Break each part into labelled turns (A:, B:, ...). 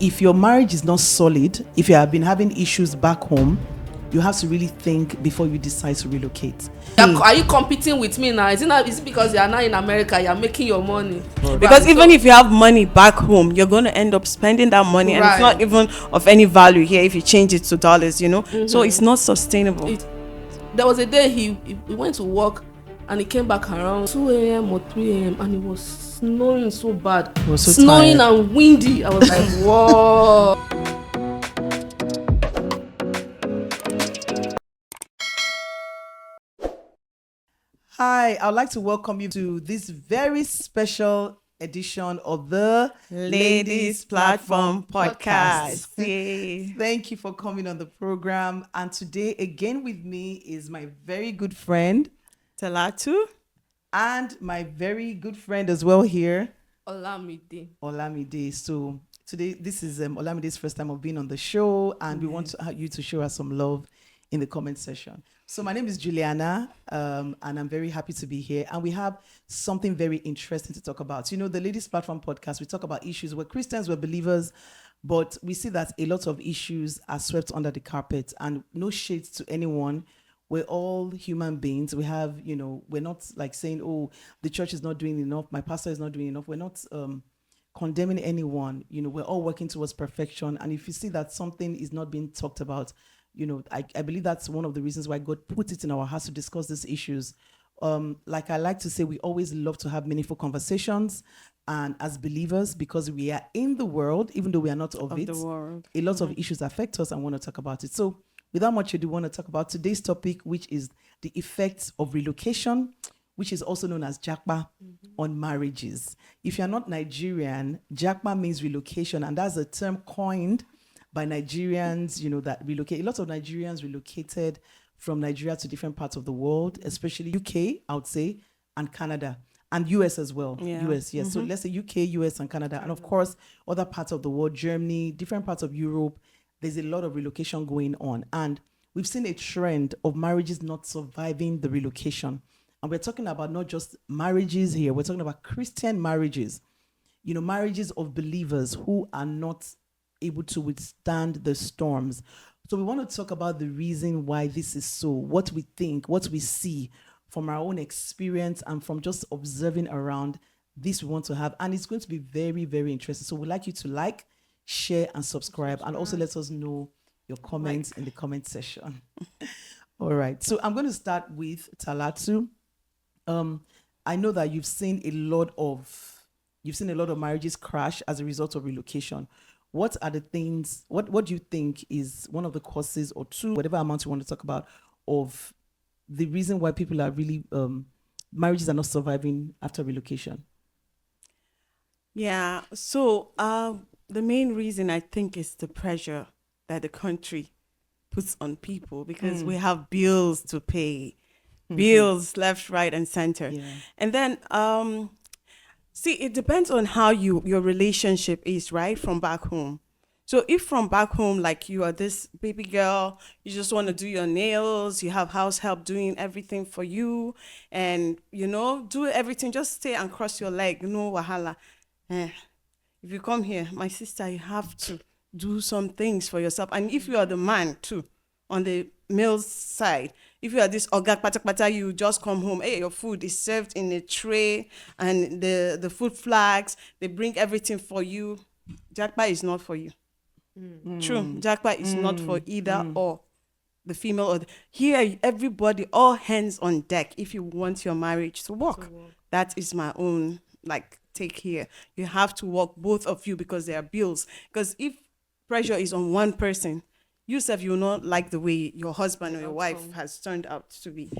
A: if your marriage is not solid, if you have been having issues back home, you have to really think before you decide to relocate.
B: Are you competing with me now? Is it because you are now in America, you are making your money?
C: Because even if you have money back home, you're going to end up spending that money, and it's not even of any value here if you change it to dollars, So it's not sustainable.
B: There was a day he went to work and he came back around 2 a.m. or 3 a.m. and it was snowing so bad.
A: It was so
B: snowing
A: tired.
B: And windy. I was like, whoa.
A: Hi, I would like to welcome you to this very special edition of the
C: Ladies Platform Podcast. Yay.
A: Thank you for coming on the program. And today, again with me is my very good friend,
C: Talatu.
A: And my very good friend as well here,
B: Olamide.
A: So today, this is Olamide's first time of being on the show, and we want you to show us some love in the comment section. So my name is Juliana, and I'm very happy to be here. And we have something very interesting to talk about. The Ladies Platform Podcast, we talk about issues. We're Christians, we're believers, but we see that a lot of issues are swept under the carpet, and no shades to anyone. We're all human beings. We have, we're not like saying, oh, the church is not doing enough, my pastor is not doing enough. We're not condemning anyone. We're all working towards perfection. And if you see that something is not being talked about, I believe that's one of the reasons why God put it in our hearts to discuss these issues. Like I like to say, we always love to have meaningful conversations, and as believers, because we are in the world, even though we are not of it,
C: the world.
A: A lot of issues affect us, and want to talk about it. So without much ado, I want to talk about today's topic, which is the effects of relocation, which is also known as Japa, on marriages. If you're not Nigerian, Japa means relocation, and that's a term coined by Nigerians, that relocate. A lot of Nigerians relocated from Nigeria to different parts of the world, especially UK, I would say, and Canada, and US as well.
C: Yeah.
A: US, yes. So let's say UK, US, and Canada. And of course, other parts of the world, Germany, different parts of Europe. There's a lot of relocation going on. And we've seen a trend of marriages not surviving the relocation. And we're talking about not just marriages here, we're talking about Christian marriages, marriages of believers who are not able to withstand the storms. So we want to talk about the reason why this is so, what we think, what we see from our own experience and from just observing around this we want to have. And it's going to be very, very interesting. So we'd like you to like, share, and subscribe, and also let us know your comments in the comment section. All right. So I'm going to start with Talatu. I know that you've seen a lot of marriages crash as a result of relocation. What are the things, what do you think is one of the causes, or two, whatever amount you want to talk about, of the reason why people are really, marriages are not surviving after relocation?
C: Yeah. So the main reason I think is the pressure that the country puts on people, because we have bills to pay, bills left, right, and center.
A: Yeah.
C: And then see, it depends on how your relationship is, right, from back home. So if from back home, like you are this baby girl, you just want to do your nails, you have house help doing everything for you, and do everything, just stay and cross your leg, no wahala. If you come here, my sister, you have to do some things for yourself. And if you are the man too, on the male side, if you are this ogak pata, you just come home, hey, your food is served in a tray, and the food flags, they bring everything for you. Japa is not for you. True, Japa is not for either or the female or here. Everybody, all hands on deck if you want your marriage to work. That is my own take here. You have to work, both of you, because there are bills. Because if pressure is on one person, you will not like the way your husband or your wife has turned out to be.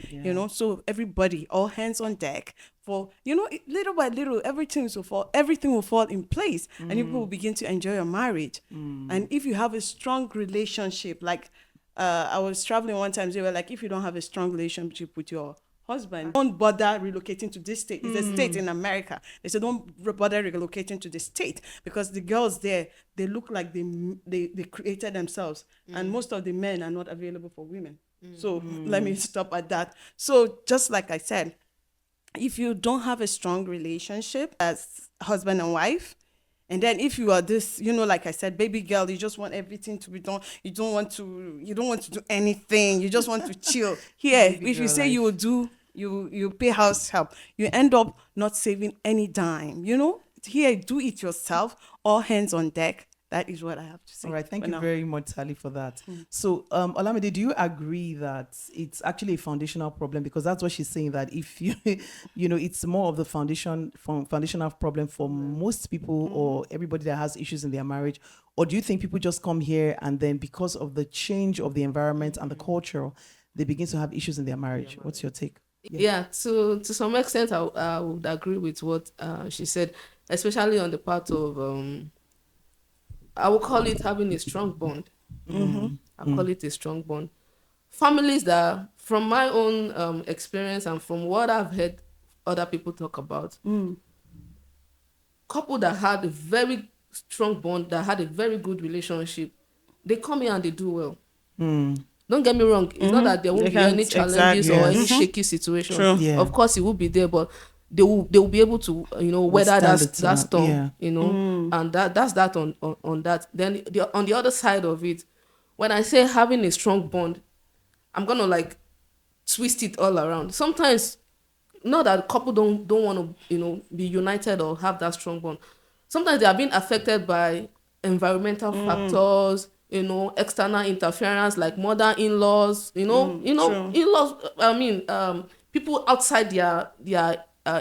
C: So everybody, all hands on deck for little by little, everything will fall in place, and people will begin to enjoy your marriage. And if you have a strong relationship, like I was traveling one time, they were like, if you don't have a strong relationship with your husband, don't bother relocating to this state. It's a state in America. They said don't bother relocating to the state, because the girls there, they look like they created themselves, and most of the men are not available for women. So let me stop at that. So just like I said, if you don't have a strong relationship as husband and wife, And then if you are this, like I said, baby girl, you just want everything to be done. You don't want to do anything. You just want to chill. Here,
A: Baby
C: if you
A: girl
C: say
A: life.
C: you will do, you pay house help, you end up not saving any dime. Here, do it yourself. All hands on deck. That is what I have to say.
A: All right, thank
C: for
A: you
C: now.
A: very much, Sally, for that. So, Olamide, do you agree that it's actually a foundational problem? Because that's what she's saying, that if you, it's more of the foundational problem for most people or everybody that has issues in their marriage. Or do you think people just come here and then because of the change of the environment and the culture, they begin to have issues in their marriage? What's your take?
B: Yeah, to some extent, I would agree with what she said, especially on the part of I will call it having a strong bond. I call it a strong bond. Families that, from my own experience and from what I've heard other people talk about, couple that had a very strong bond, that had a very good relationship, they come here and they do well. Don't get me wrong. It's not that there won't be any challenges or any shaky situation.
C: True.
A: Yeah.
B: Of course, it will be there, but they will be able to weather that storm.
A: Yeah.
B: And that's that on that. Then on the other side of it, when I say having a strong bond, I'm gonna like twist it all around. Sometimes, not that couple don't want to be united or have that strong bond. Sometimes they are being affected by environmental factors, external interference like mother-in-laws,
C: True.
B: in-laws. I mean, people outside their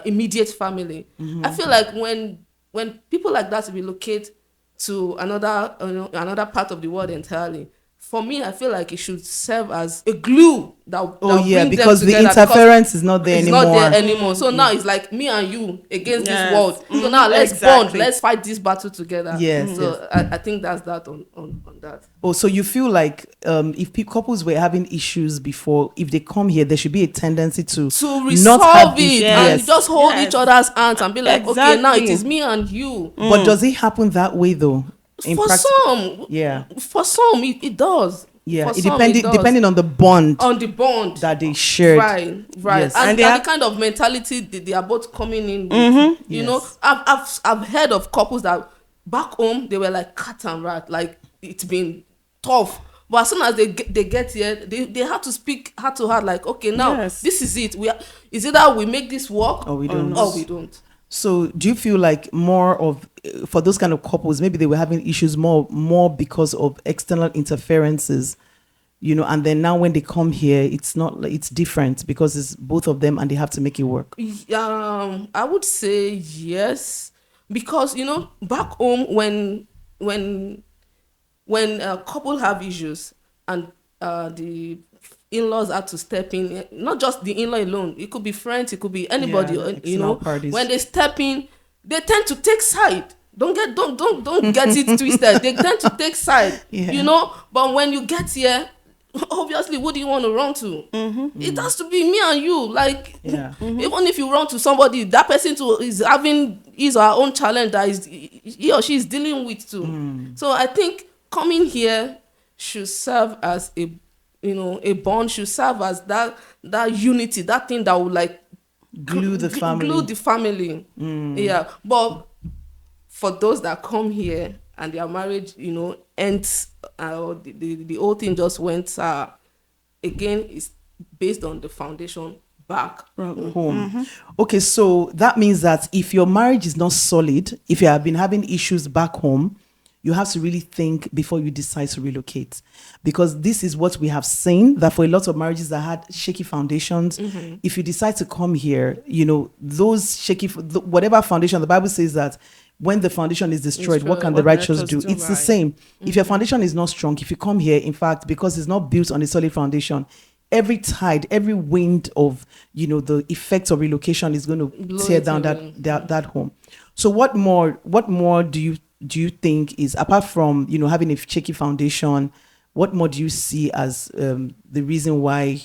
B: immediate family. I feel like when people like that relocate to another part of the world entirely, for me, I feel like it should serve as a glue that brings
A: because
B: them
A: the
B: together,
A: interference is not there
B: it's
A: anymore.
B: not there anymore. So now it's like me and you against
C: Yes.
B: this world. So now let's bond,
C: Exactly.
B: let's fight this battle together.
A: Yes,
B: So I think that's that on that.
A: Oh, so you feel like if couples were having issues before, if they come here, there should be a tendency to
B: Resolve
A: not have
B: it
A: this-
B: and
A: yes.
B: just hold
C: Yes.
B: each other's hands and be like, okay, now it
C: Exactly.
B: is me and you.
A: But does it happen that way though? In
B: For some,
A: yeah,
B: it does.
A: yeah.
B: For
A: It
B: some,
A: depending
B: does.
A: depending on the bond
B: On the bond
A: that they shared.
B: Right.
A: Yes.
B: And
C: they
B: the
C: have-
B: kind of mentality they are both coming in with.
A: Yes.
B: I've heard of couples that back home they were like cat and rat, like it's been tough. But as soon as they get here, they have to speak heart to heart, like, okay, now
C: Yes.
B: this is it. Is it that we make this work
A: Or we don't.
B: or we don't.
A: So do you feel like more of for those kind of couples, maybe they were having issues more because of external interferences, and then now when they come here, it's different because it's both of them and they have to make it work.
B: I would say yes, because back home when a couple have issues and the in-laws have to step in, not just the in-law alone, it could be friends, it could be anybody,
A: Yeah, external parties.
B: when they step in, they tend to take side. Don't get it twisted. They tend to take side,
A: Yeah.
B: But when you get here, obviously, who do you want to run to? It has to be me and you. Like,
A: Yeah.
B: even if you run to somebody, that person too is having his or her own challenge that he or she is dealing with too. So I think coming here should serve as a bond, should serve as that unity, that thing that would like
A: Glue the family.
B: Glue the family. Yeah, but for those that come here and their marriage, ends, or the whole thing just went again, is based on the foundation back
A: home. Okay, so that means that if your marriage is not solid, if you have been having issues back home, you have to really think before you decide to relocate, because this is what we have seen, that for a lot of marriages that had shaky foundations, if you decide to come here, those shaky, whatever foundation, the Bible says that when the foundation is destroyed, what can the righteous do? It's the same. If your foundation is not strong, if you come here, in fact, because it's not built on a solid foundation, every tide, every wind of, the effects of relocation is going to tear down that home. So what more do you think is, apart from, having a shaky foundation, what more do you see as the reason why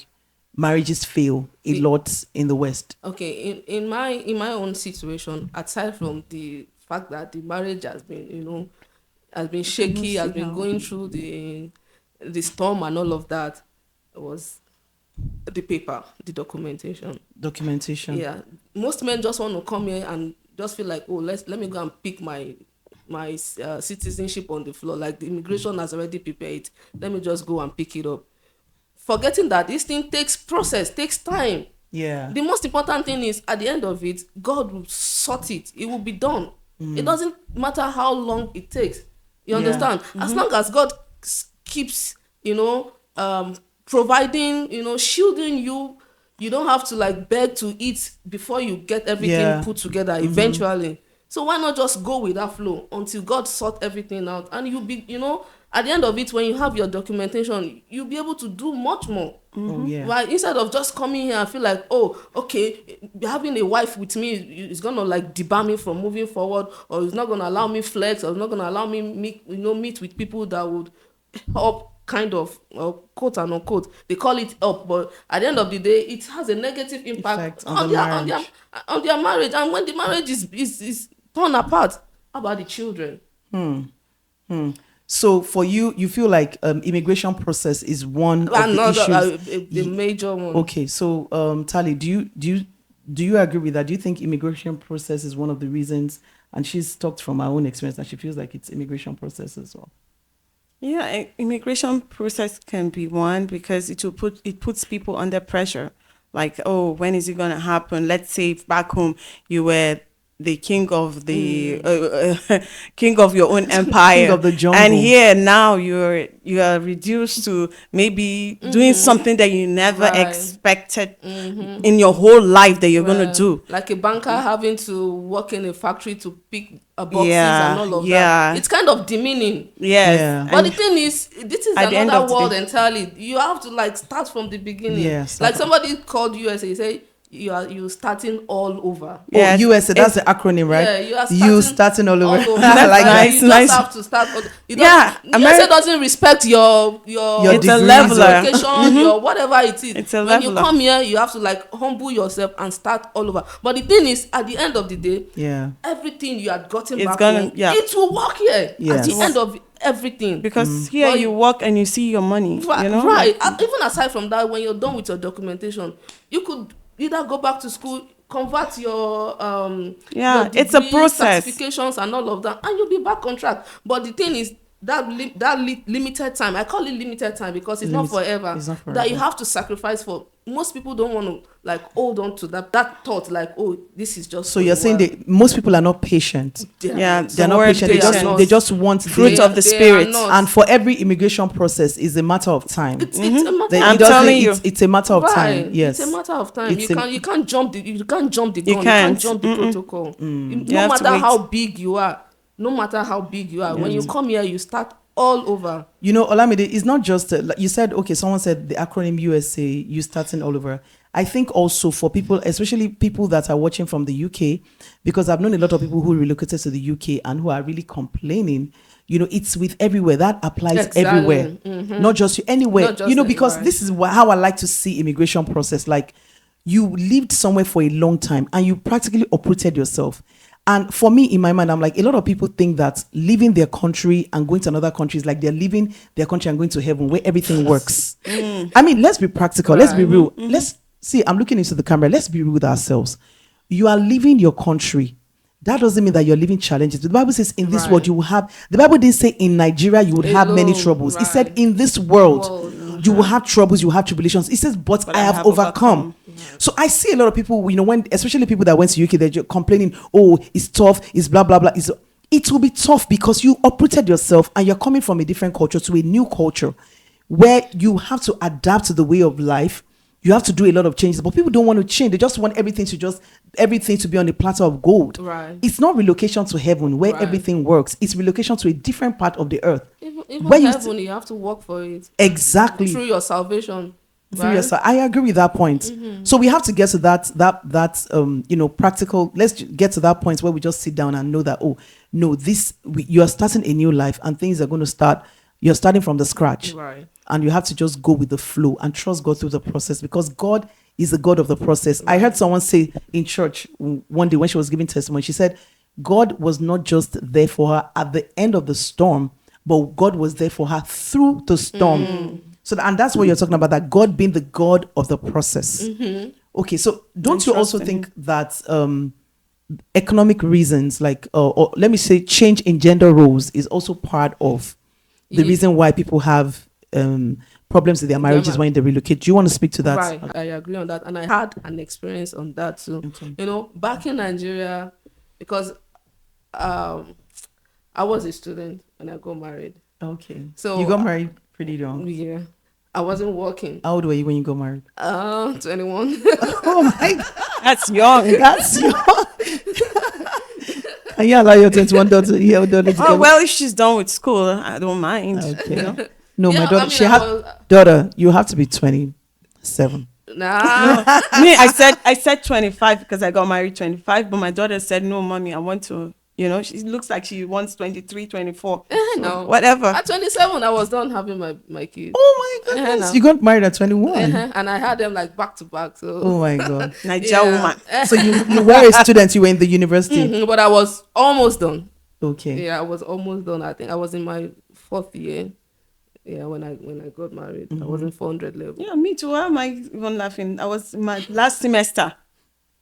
A: marriages fail a lot in the West?
B: Okay, in my own situation, aside from the fact that the marriage has been, shaky, has been going through the storm and all of that, was the paper, the documentation. Yeah, most men just want to come here and just feel like, oh, let me go and pick my my citizenship on the floor, like the immigration has already prepared it, let me just go and pick it up, forgetting that this thing takes time.
A: Yeah.
B: The most important thing is, at the end of it, God will sort it. It will be done. It doesn't matter how long it takes. You understand? As long as God keeps, providing, shielding you, you don't have to like beg to eat before you get everything put together eventually. So why not just go with that flow until God sort everything out, and you'll be, at the end of it, when you have your documentation, you'll be able to do much more.
A: Oh, yeah.
B: Right? Instead of just coming here and feel like, oh, okay, having a wife with me is gonna like debar me from moving forward, or it's not gonna allow me flex, or it's not gonna allow me meet with people that would help, kind of, quote and unquote, they call it up, but at the end of the day, it has a negative impact on their marriage. And when the marriage is torn apart, how about the children?
A: So for you, you feel like immigration process is one of the issues.
B: The major one.
A: Okay, so Tali, do you agree with that? Do you think immigration process is one of the reasons? And she's talked from her own experience that she feels like it's immigration process as well.
C: Yeah, immigration process can be one, because it puts people under pressure. Like, oh, when is it gonna happen? Let's say if back home you were the king of the king of your own empire,
A: King of the jungle.
C: and here now you are reduced to maybe doing something that you never expected in your whole life that you're gonna do.
B: Like a banker having to work in a factory to pick boxes and all of that. It's kind of demeaning.
C: Yes.
A: Yeah.
B: But the thing is, this is
C: At the end
B: another
C: of the
B: world
C: day.
B: entirely. You have to like start from the beginning.
A: Yes.
B: Like somebody called USA, say you starting all over.
C: Yes.
A: Oh, USA, that's the acronym, right?
B: Yeah, you are starting
A: all over.
B: That's
A: Like that.
C: nice,
B: you
C: nice.
B: just have to start.
C: Yeah,
B: USA doesn't respect your
C: It's a
A: degrees,
C: leveler.
B: education, your whatever it is.
C: It's a
B: when you
C: leveler.
B: come here, you have to like humble yourself and start all over. But the thing is, at the end of the day,
A: Yeah.
B: everything you had gotten
C: It's
B: back
C: gonna-
B: home,
C: yeah.
B: it will work here.
A: Yes.
B: At the end of everything.
C: Because here
B: But
C: you work and you see your money.
B: Right,
C: You know?
B: right. Even aside from that, when you're done with your documentation, you could either go back to school, convert your your
C: it's a
B: degree,
C: process.
B: certifications and all of that, and you'll be back on track. But the thing is, limited time, I call it limited time because it's not forever.
A: It's not
B: That you
A: forever.
B: have to sacrifice for. Most people don't want to like hold on to that thought, like, oh, this is just
A: So you're saying that most people are not patient.
C: Yeah,
A: They're
C: the
A: not
C: word
A: patient. They
C: patience.
A: just want
C: Fruit
A: the,
C: of the spirit.
A: and for every immigration process is a matter of time.
B: It's a matter.
A: Then
C: I'm
A: it doesn't-
C: telling you.
A: it's a matter of time.
B: Right.
A: Yes,
B: It's a matter of time.
A: It's
B: You can't jump the gun. You can't
C: can't.
B: jump the protocol.
C: You
B: No
C: have to
B: matter
C: wait.
B: how big you are, when you come here, you start all over.
A: You know, Olamide, it's not just like you said. Okay, someone said the acronym USA. You starting all over. I think also for people, especially people that are watching from the UK, because I've known a lot of people who relocated to the UK and who are really complaining. You know, it's with everywhere. That applies
B: Exactly.
A: everywhere, not just you, anywhere.
B: Not just
A: You know, because
B: anywhere.
A: this is how I like to see immigration process. Like, you lived somewhere for a long time and you practically uprooted yourself. And for me, in my mind, I'm like, a lot of people think that leaving their country and going to another country is like they're leaving their country and going to heaven where everything works. I mean, let's be practical. Let's be real. Let's see, I'm looking into the camera. Let's be real with ourselves. You are leaving your country. That doesn't mean that you're living challenges. The Bible says in this
B: Right.
A: world you will have, the Bible didn't say in Nigeria you would have many
B: Alone,
A: troubles. It
B: right.
A: said in this world you will have troubles, you will have tribulations. It says, but I have overcome. So I see a lot of people, you know, when, especially people that went to UK, they're just complaining, oh, it's tough, it's blah, blah, blah. It will be tough because you uprooted yourself and you're coming from a different culture to a new culture where you have to adapt to the way of life. You have to do a lot of changes, but people don't want to change. They just want everything to be on a platter of gold.
B: Right.
A: It's not relocation to heaven where
B: Right.
A: everything works. It's relocation to a different part of the earth.
B: Even
A: Where you
B: heaven, you have to work for it
A: Exactly.
B: through your salvation.
A: Through
B: Right?
A: yourself. I agree with that point. So we have to get to that practical. Let's get to that point where we just sit down and know that, oh no, you are starting a new life and things are going to start. You're starting from the scratch,
B: Right.
A: and you have to just go with the flow and trust God through the process because God is the God of the process. I heard someone say in church one day when she was giving testimony, she said, God was not just there for her at the end of the storm, but God was there for her through the storm. So, and that's what you're talking about, that God being the God of the process. Okay, so don't you also think that economic reasons, like, or let me say, change in gender roles is also part of the
B: Ye-
A: reason why people have problems with their marriages when they relocate. Do you want to speak to that?
B: Right, I agree on that, and I had an experience on that too.
A: Okay.
B: You know, back in Nigeria, because I was a student when I got married.
A: Okay.
B: So
A: You got married pretty young.
B: Yeah, I wasn't working.
A: How old were you when you got married?
B: 21.
A: Oh my God.
C: That's young.
A: That's young. Can you allow your 21 daughter? Yeah, daughter to
C: Oh,
A: get-
C: well, if she's done with school, I don't mind.
A: Okay.
C: You know?
A: No,
B: Yeah,
A: my daughter.
B: I mean,
A: She
B: I
A: had
B: was-
A: daughter. You have to be 27.
B: Nah.
C: Me, I said 25 because I got married 25, but my daughter said, no, mommy, I want to, you know, she looks like she wants 23, 24. So
B: No.
C: whatever.
B: At 27, I was done having my kids.
A: Oh my goodness!
B: no.
A: You got married at 21.
B: And I had them like back to back. So
A: Oh my God!
C: Nigeria woman.
A: So you were a student. You were in the university.
B: Mhm, but I was almost done.
A: Okay.
B: Yeah, I was almost done. I think I was in my 4th year. Yeah, when I got married, I was in 400 level.
C: Yeah, me too. Why am I even laughing? I was in my last semester.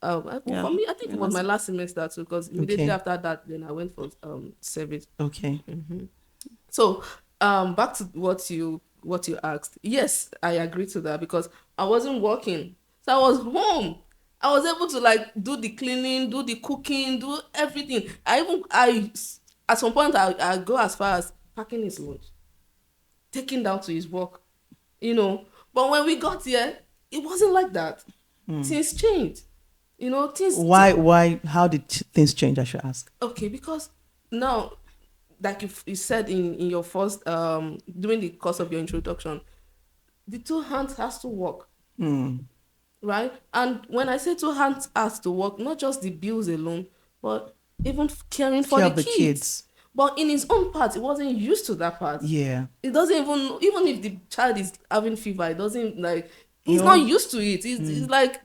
C: Yeah.
B: For me, I think it was my last semester too, because immediately
A: Okay.
B: after that, then I went for service.
A: Okay.
B: So, back to what you asked. Yes, I agree to that because I wasn't working, so I was home. I was able to like do the cleaning, do the cooking, do everything. I at some point I go as far as packing his lunch, taking down to his work, you know. But when we got here, it wasn't like that. Things changed, you know.
A: Why? How did things change? I should ask.
B: Okay, because now, like you said in your first during the course of your introduction, the two hands has to work, right? And when I say two hands has to work, not just the bills alone, but even caring for
A: Care
B: the
A: of the
B: kids.
A: kids.
B: But in his own part, he wasn't used to that part.
A: Yeah.
B: It doesn't even if the child is having fever, it doesn't like he's
A: No.
B: not used to it. It's like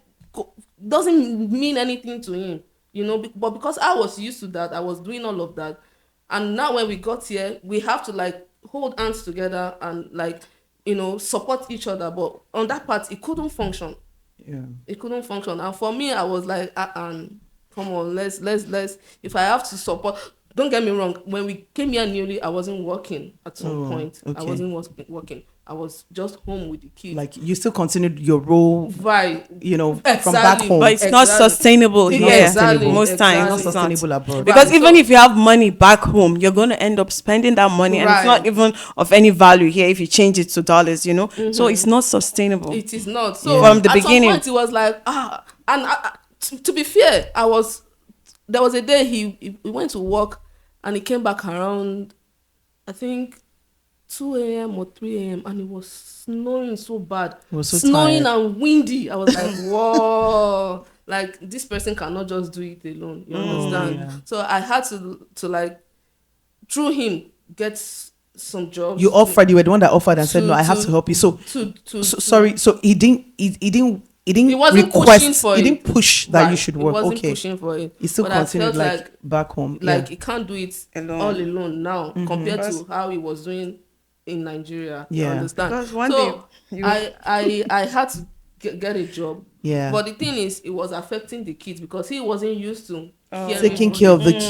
B: doesn't mean anything to him, you know. But because I was used to that, I was doing all of that, and now when we got here, we have to like hold hands together and like, you know, support each other. But on that part, it couldn't function.
A: Yeah.
B: It couldn't function, and for me, I was like, come on, let's. If I have to support. Don't get me wrong. When we came here newly, I wasn't working at some point. I
A: okay.
B: wasn't working. I was just home with the kids.
A: Like you still continued your role,
B: Right.
A: you know, from
B: Exactly.
A: back home.
C: But it's not
B: Exactly.
C: sustainable here.
B: Exactly.
C: Most times.
A: Not
C: It's not.
A: sustainable abroad.
C: Because
B: Right,
C: even
B: so-
C: if you have money back home, you're going to end up spending that money, and it's
B: Right.
C: not even of any value here if you change it to dollars, you know. So it's not sustainable.
B: It is not. So
C: From the
B: at
C: beginning.
B: some point, it was like and to be fair, there was a day he went to work and he came back around, I think 2 a.m. or 3 a.m. and it was snowing so bad.
A: He was so
B: snowing
A: tired.
B: and windy. I was like, whoa, like this person cannot just do it alone. You understand?
A: yeah.
B: So I had to like through him get some jobs.
A: You offered. You were the one that offered and said, "No, I have
B: to-
A: to help you." So,
B: to
A: sorry. So he didn't. He didn't
B: He wasn't pushing
A: request.
B: for
A: He
B: it.
A: didn't push that
B: Right.
A: you should
B: He
A: work.
B: wasn't
A: Okay.
B: pushing for it.
A: He still
B: But
A: continued
B: I felt
A: like back home.
B: like
A: yeah.
B: he can't do it
C: Alone.
B: all alone now compared
C: Because-
B: to how he was doing in Nigeria. You
A: Yeah.
B: understand?
C: Because one
B: so
C: day you-
B: I had to get a job.
A: Yeah.
B: But the thing is, it was affecting the kids because he wasn't used to hearing
A: Taking
B: from
A: care of the
B: him.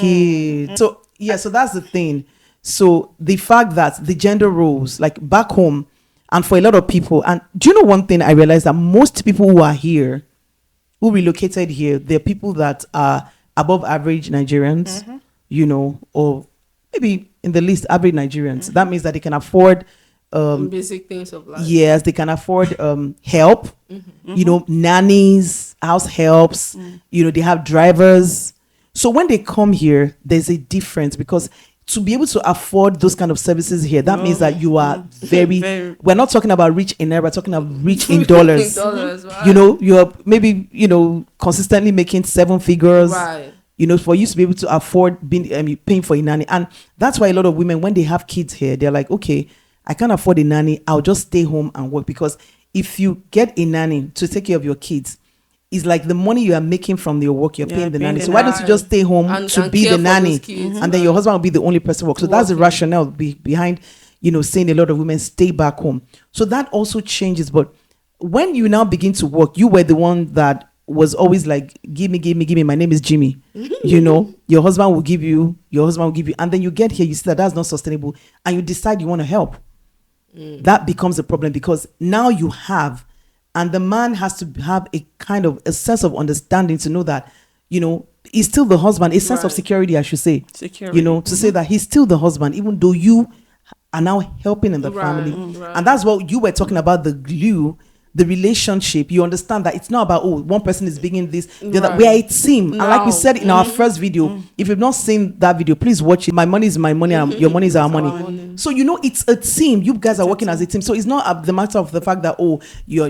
A: kid. So yeah, so that's the thing. So the fact that the gender roles, like back home, and for a lot of people, and do you know one thing I realized that most people who are here, who relocated here, they're people that are above average Nigerians, you know, or maybe in the least average Nigerians. That means that they can afford
B: Basic things of life.
A: yes, they can afford help, you know, nannies, house helps, you know, they have drivers. So when they come here, there's a difference because to be able to afford those kind of services here, that means that you are
C: Very-
A: we're not talking about rich in naira, we're talking about rich in dollars.
B: Right.
A: You know, you're maybe, you know, consistently making 7 figures.
B: Right.
A: You know, for you to be able to afford being paying for a nanny. And that's why a lot of women, when they have kids here, they're like, okay, I can't afford a nanny. I'll just stay home and work. Because if you get a nanny to take care of your kids, it's like the money you are making from your work, you're
C: Yeah,
A: paying the
C: paying
A: nanny.
C: the
A: So why don't you
B: nanny.
A: just stay home
B: And
A: to be
B: care
A: the
B: for
A: nanny?
B: those kids.
A: And then your husband will be the only person work. So that's the
B: Working.
A: rationale behind, you know, saying a lot of women stay back home. So that also changes. But when you now begin to work, you were the one that was always like, give me, my name is Jimmy. You know, your husband will give you, and then you get here, you see that that's not sustainable, and you decide you want to help. That becomes a problem, because now you have, and the man has to have a kind of a sense of understanding to know that, you know, he's still the husband, a sense of security, I should say.
C: Security.
A: You know, to say that he's still the husband, even though you are now helping in the family. And that's what you were talking about, the glue, the relationship. You understand that it's not about, oh, one person is bringing this, the other. We are a team. And like we said in our first video, if you've not seen that video, please watch it. My money is my money, and your money is our money. So, you know, it's a team. You guys are working as a team. So it's not the matter of the fact that, oh,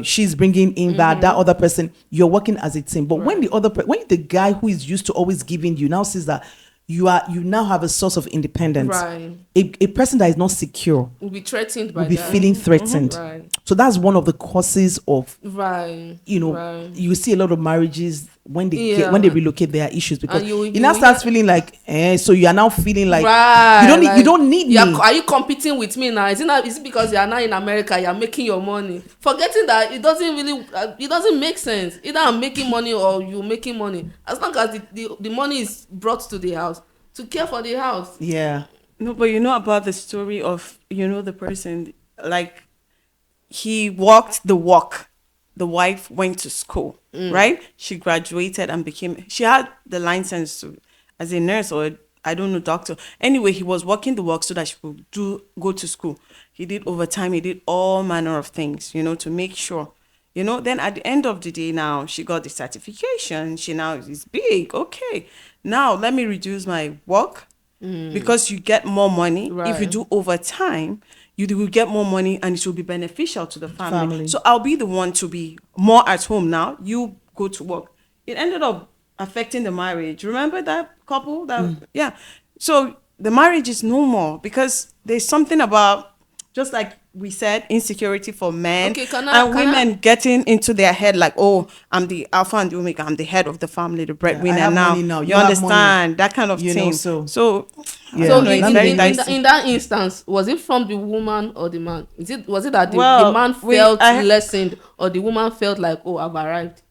A: she's bringing in that other person. You're working as a team. But when when the guy who is used to always giving you now says that you now have a source of independence, a person that is not secure
B: will be threatened by
A: will be feeling threatened. So that's one of the causes of, you know, you see a lot of marriages when they when they relocate, there are issues, because you now start feeling like, so you are now feeling like you don't need me.
B: Are you competing with me now? Is it because you are now in America, you are making your money, forgetting that it doesn't make sense. Either I'm making money or you making money, as long as the money is brought to the house to care for the house.
C: No, but you know about the story of, you know, the person, like, he walked the walk. The wife went to school, right? She graduated and she had the license as a nurse, or I don't know, doctor. Anyway, he was walking the walk so that she could go to school. He did overtime. He did all manner of things, you know, to make sure, you know. Then at the end of the day, now she got the certification. She now is big. Okay, now let me reduce my work, because you get more money if you do overtime. You will get more money, and it will be beneficial to the family. So I'll be the one to be more at home now. You go to work. It ended up affecting the marriage. Remember that couple? So the marriage is no more, because there's something about, just like we said, insecurity for men and women getting into their head like, oh, I'm the alpha and the omega, I'm the head of the family, the breadwinner now. You understand that kind of thing. So
B: in that instance, was it from the woman or the man? Was it that the man felt lessened, or the woman felt like, oh, I've arrived?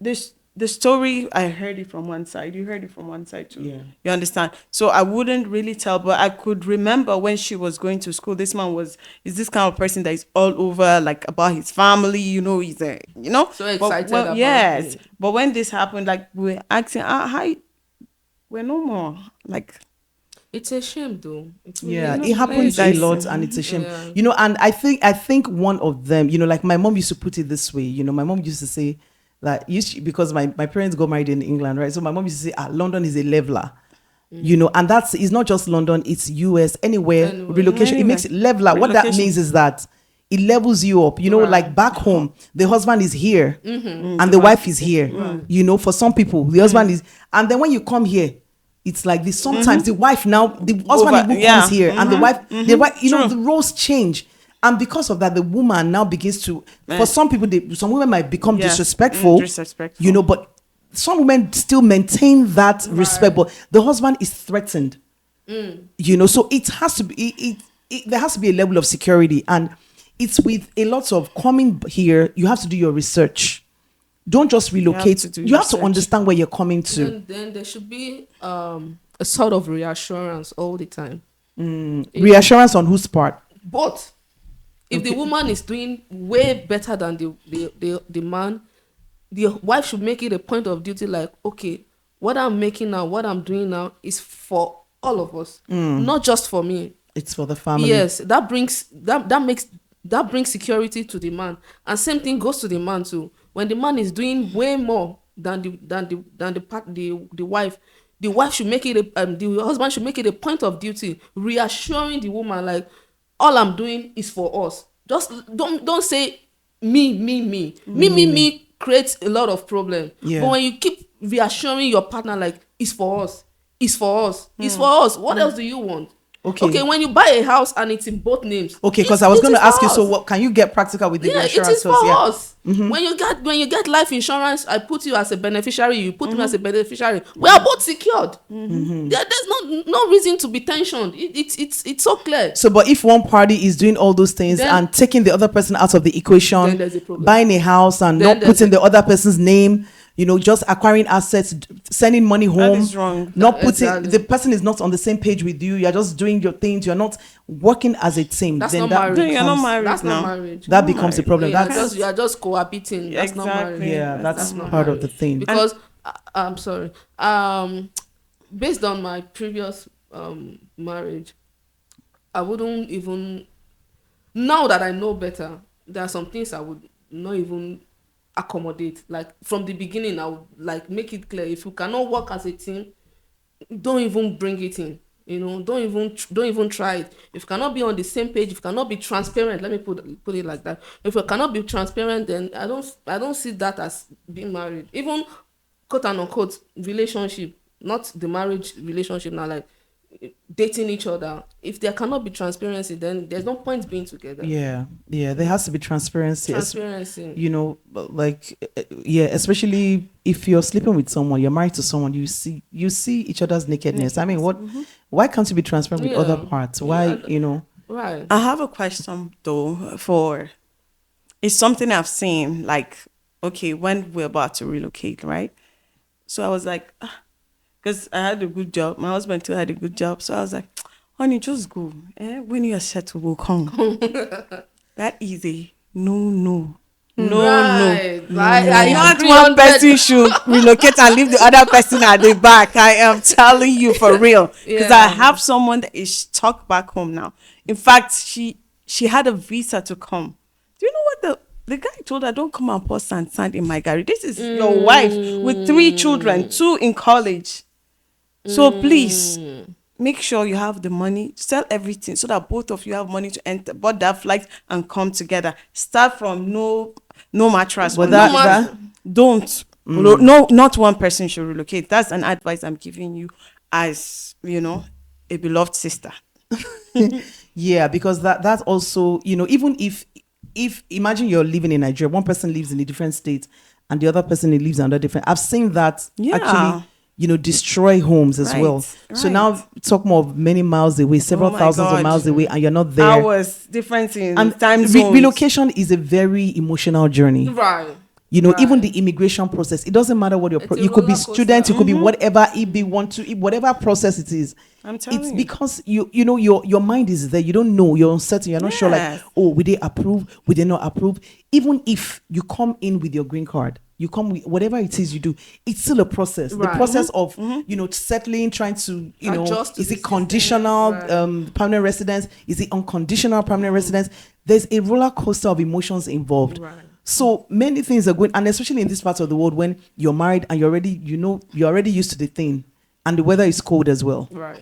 C: The story, I heard it from one side. You heard it from one side too. You understand? So I wouldn't really tell, but I could remember when she was going to school, this man is this kind of person that is all over, like, about his family, you know, he's a, you know.
B: So excited about
C: it. But when this happened, like, we're asking, hi, we're no more. Like,
B: it's a shame though.
A: It happens a lot, and it's a shame. You know, and I think one of them, you know, like my mom used to put it this way, you know, my mom used to say, like, because my parents got married in England, right? So my mom used to say, London is a leveler, you know, and it's not just London, it's US, anywhere. Relocation, it makes it leveler. What that means is that it levels you up, you know, like back home, the husband is here and the wife is here, you know, for some people, the husband is, and then when you come here, it's like this. Sometimes the wife now, the husband comes here and the wife, you know, the roles change. And because of that, the woman now begins to, for some people, some women might become disrespectful, you know, but some women still maintain that respect, but the husband is threatened, you know, so it has to be, there has to be a level of security, and it's with a lot of coming here, you have to do your research. Don't just relocate. You have to understand where you're coming to.
B: And then there should be a sort of reassurance all the time.
A: Reassurance on whose part?
B: Both. If the woman is doing way better than the man, the wife should make it a point of duty, like, okay, what I'm making now, what I'm doing now is for all of us, not just for me.
A: It's for the family.
B: Yes, that brings security to the man, and same thing goes to the man too. When the man is doing way more than the wife, the wife should make it the husband should make it a point of duty, reassuring the woman, like, all I'm doing is for us. Just don't say me creates a lot of problem. But when you keep reassuring your partner, like, it's for us, what else do you want? Okay, when you buy a house and it's in both names.
A: Okay, because I was going to ask you, so what can you get practical with the insurance?
B: It is for us. When you get life insurance, I put you as a beneficiary, you put me as a beneficiary. We are both secured. There's no reason to be tensioned. It's so clear.
A: So, but if one party is doing all those things and taking the other person out of the equation,
B: then there's a problem.
A: Buying a house and not putting the other person's name, just acquiring assets, sending money home,
C: is wrong.
A: not putting
B: Exactly.
A: the person is not on the same page with you. You're just doing your things. You're not working as a team.
B: That's
A: then
B: not
A: that
B: marriage.
C: Then you're not
A: becomes-
C: married
B: That's
C: now.
B: not marriage.
A: That becomes a problem.
B: you are
A: That's
B: just cohabiting. That's not
C: Exactly.
B: marriage.
A: yeah, that's
B: not
A: part of
B: marriage.
A: the thing.
B: Because I'm sorry. Based on my previous marriage, I wouldn't even, now that I know better, there are some things I would not even accommodate. Like from the beginning, I would like make it clear, if you cannot work as a team, don't even bring it in. Don't even try it. If you cannot be on the same page, if you cannot be transparent, let me put it like that. If you cannot be transparent, then I don't see that as being married. Even quote and unquote relationship, not the marriage relationship now, like dating each other. If there cannot be transparency, then there's no point being together.
A: Yeah, there has to be transparency.
B: Transparency.
A: Especially if you're sleeping with someone, you're married to someone, you see each other's nakedness. I mean, why can't you be transparent with
B: Yeah.
A: other parts? Why,
B: Right.
C: I have a question though it's something I've seen, like, okay, when we're about to relocate, right? So I was like, because I had a good job. My husband too had a good job. So I was like, honey, just go. When you're settled, we'll come. That easy. No.
B: Right.
C: No.
B: I
C: Not
B: agree
C: one
B: 100.
C: person should relocate and leave the other person at the back. I am telling you for real. Because I
B: Yeah.
C: have someone that is stuck back home now. In fact, she had a visa to come. Do you know what the guy told her? Don't come and pour sand in my garage. This is your wife with 3 children, 2 in college. So please make sure you have the money, sell everything so that both of you have money to enter, board that flight and come together. Start from no mattress.
A: But
C: Don't. No, not one person should relocate. That's an advice I'm giving you as, a beloved sister.
A: yeah, because that's also, even if imagine you're living in Nigeria, one person lives in a different state and the other person lives in another different. I've seen that actually, destroy homes as well. So now talk more of many miles away, several thousands of miles away, and you're not there.
C: Hours difference in
A: And
C: time zones.
A: relocation is a very emotional journey.
B: Right.
A: Even the immigration process, it doesn't matter what
B: It's a
A: you could be
B: roller coaster.
A: student, you could be whatever whatever process it is.
C: I'm telling
A: It's
C: you.
A: because your mind is there. You don't know, you're uncertain, you're not sure, like,
C: Yes.
A: oh, will they approve, will they not approve? Even if you come in with your green card, you come with whatever it is you do, it's still a process. The
B: Right.
A: process of settling, trying to
B: Adjust to
A: is
B: the
A: it conditional
B: system.
A: permanent residence, is it unconditional permanent residence? There's a roller coaster of emotions involved.
B: Right.
A: So many things are going, and especially in this part of the world when you're married and you're already used to the thing, and the weather is cold as well.
B: Right.